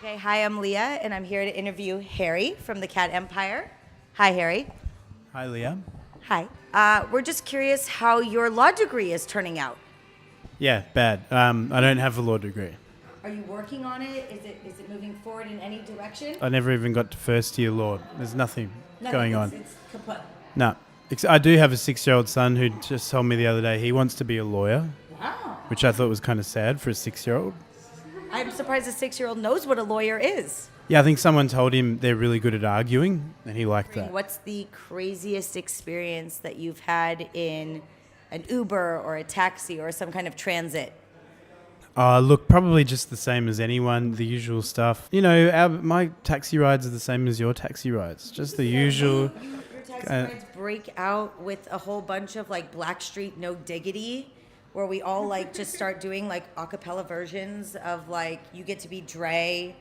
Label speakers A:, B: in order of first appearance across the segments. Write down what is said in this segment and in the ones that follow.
A: Okay, hi, I'm Leah, and I'm here to interview Harry from the Cat Empire. Hi, Harry.
B: Hi, Leah.
A: Hi. We're just curious how your law degree is turning out.
B: Yeah, bad. I don't have a law degree.
A: Are you working on it? Is it moving forward in any direction?
B: I never even got to first year law. There's nothing going on.
A: It's kaput.
B: No. I do have a 6-year-old son who just told me the other day he wants to be a lawyer,
A: Wow.
B: which I thought was kind of sad for a 6-year-old.
A: I'm surprised a 6-year-old knows what a lawyer is.
B: Yeah, I think someone told him they're really good at arguing, and he liked that.
A: What's the craziest experience that you've had in an Uber or a taxi or some kind of transit?
B: Look, probably just the same as anyone, the usual stuff. You know, my taxi rides are the same as your taxi rides, just the usual.
A: Your taxi rides break out with a whole bunch of like Blackstreet No Diggity, where we all like just start doing like a cappella versions of like, you get to be Dre,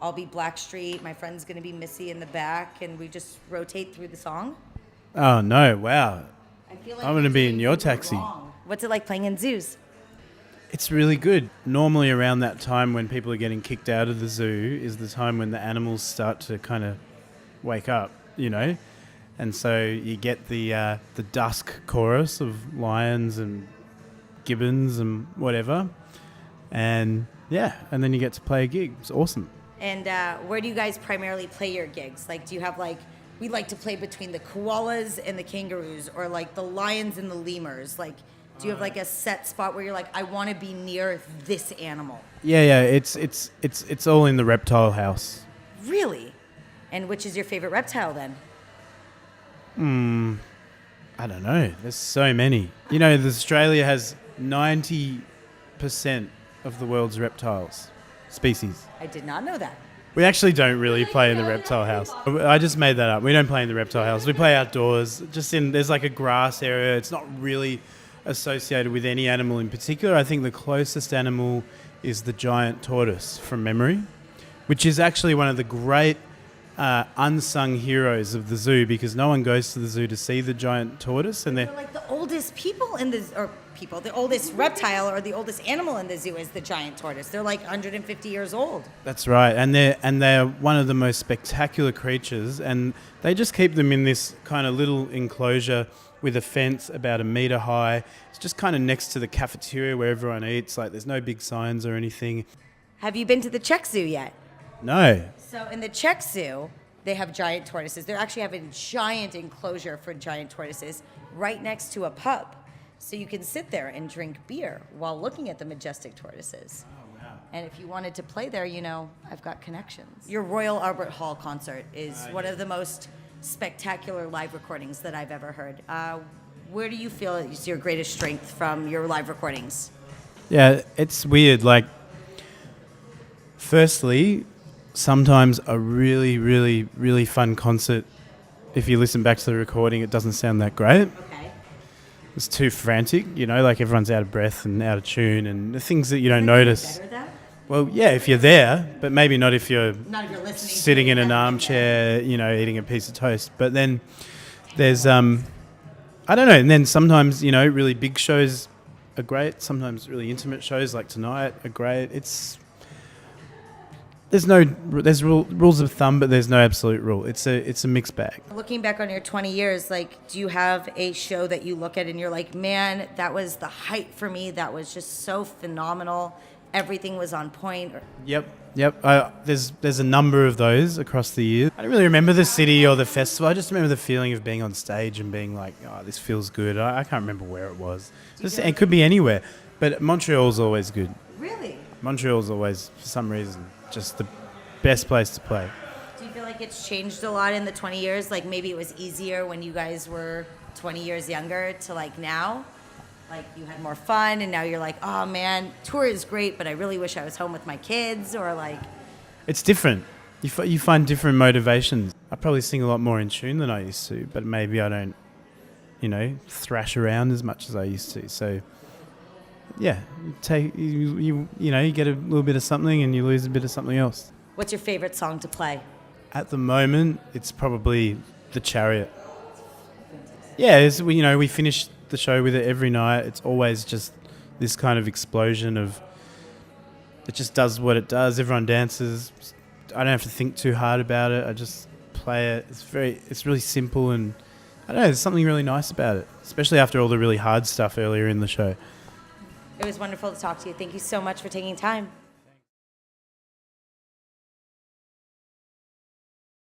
A: I'll be Blackstreet, my friend's gonna be Missy in the back, and we just rotate through the song.
B: Oh, no, wow.
A: I feel like
B: I'm going to be in your
A: things are
B: taxi.
A: wrong. What's it like playing in zoos?
B: It's really good. Normally around that time when people are getting kicked out of the zoo is the time when the animals start to kind of wake up, you know? And so you get the dusk chorus of lions and gibbons and whatever. And yeah, and then you get to play a gig. It's awesome.
A: And where do you guys primarily play your gigs? Like, do you have like, we like to play between the koalas and the kangaroos, or like the lions and the lemurs? Like, do you have like a set spot where you're like, I want to be near this animal?
B: Yeah. It's all in the reptile house.
A: Really? And which is your favorite reptile then?
B: I don't know. There's so many. You know, Australia has 90% of the world's reptiles species.
A: I did not know that.
B: We actually don't really play in the reptile house. I just made that up. We don't play in the reptile house. We play outdoors. There's like a grass area. It's not really associated with any animal in particular. I think the closest animal is the giant tortoise from memory, which is actually one of the great unsung heroes of the zoo, because no one goes to the zoo to see the giant tortoise. And
A: They're like the oldest the oldest reptile or the oldest animal in the zoo is the giant tortoise. They're like 150 years old.
B: That's right, and they're one of the most spectacular creatures, and they just keep them in this kind of little enclosure with a fence about 1 meter high. It's just kind of next to the cafeteria where everyone eats. Like, there's no big signs or anything.
A: Have you been to the Czech Zoo yet?
B: No.
A: So in the Czech Zoo, they have giant tortoises. They actually have a giant enclosure for giant tortoises right next to a pub. So you can sit there and drink beer while looking at the majestic tortoises.
B: Oh, wow.
A: And if you wanted to play there, you know, I've got connections. Your Royal Albert Hall concert is one of the most spectacular live recordings that I've ever heard. Where do you feel is your greatest strength from your live recordings?
B: Yeah, it's weird. Like, firstly, sometimes a really, really, really fun concert, if you listen back to the recording, it doesn't sound that great.
A: Okay.
B: It's too frantic, you know, like everyone's out of breath and out of tune, and the things that you don't notice.
A: Better then?
B: Well, yeah, if you're there, but maybe not if you're
A: Not if you're listening.
B: sitting in an armchair, you know, eating a piece of toast. But then there's, I don't know, and then sometimes, you know, really big shows are great. Sometimes really intimate shows like tonight are great. There's rules of thumb, but there's no absolute rule. It's a mixed bag.
A: Looking back on your 20 years, like, do you have a show that you look at and you're like, man, that was the height for me. That was just so phenomenal. Everything was on point.
B: Yep. There's a number of those across the year. I don't really remember the city or the festival. I just remember the feeling of being on stage and being like, oh, this feels good. I can't remember where it was. It could be anywhere. But Montreal's always good.
A: Really?
B: Montreal's always, for some reason, just the best place to play.
A: Do you feel like it's changed a lot in the 20 years? Like, maybe it was easier when you guys were 20 years younger to like now? Like, you had more fun and now you're like, oh man, tour is great, but I really wish I was home with my kids, or like...
B: It's different. You find different motivations. I probably sing a lot more in tune than I used to, but maybe I don't, you know, thrash around as much as I used to. So, yeah, you get a little bit of something and you lose a bit of something else.
A: What's your favorite song to play?
B: At the moment, it's probably The Chariot. Yeah, we finish the show with it every night. It's always just this kind of explosion of, it just does what it does. Everyone dances, don't have to think too hard about it. I just play it. It's really simple, and I don't know, there's something really nice about it, especially after all the really hard stuff earlier in the show.
A: It was wonderful to talk to you. Thank you so much for taking time.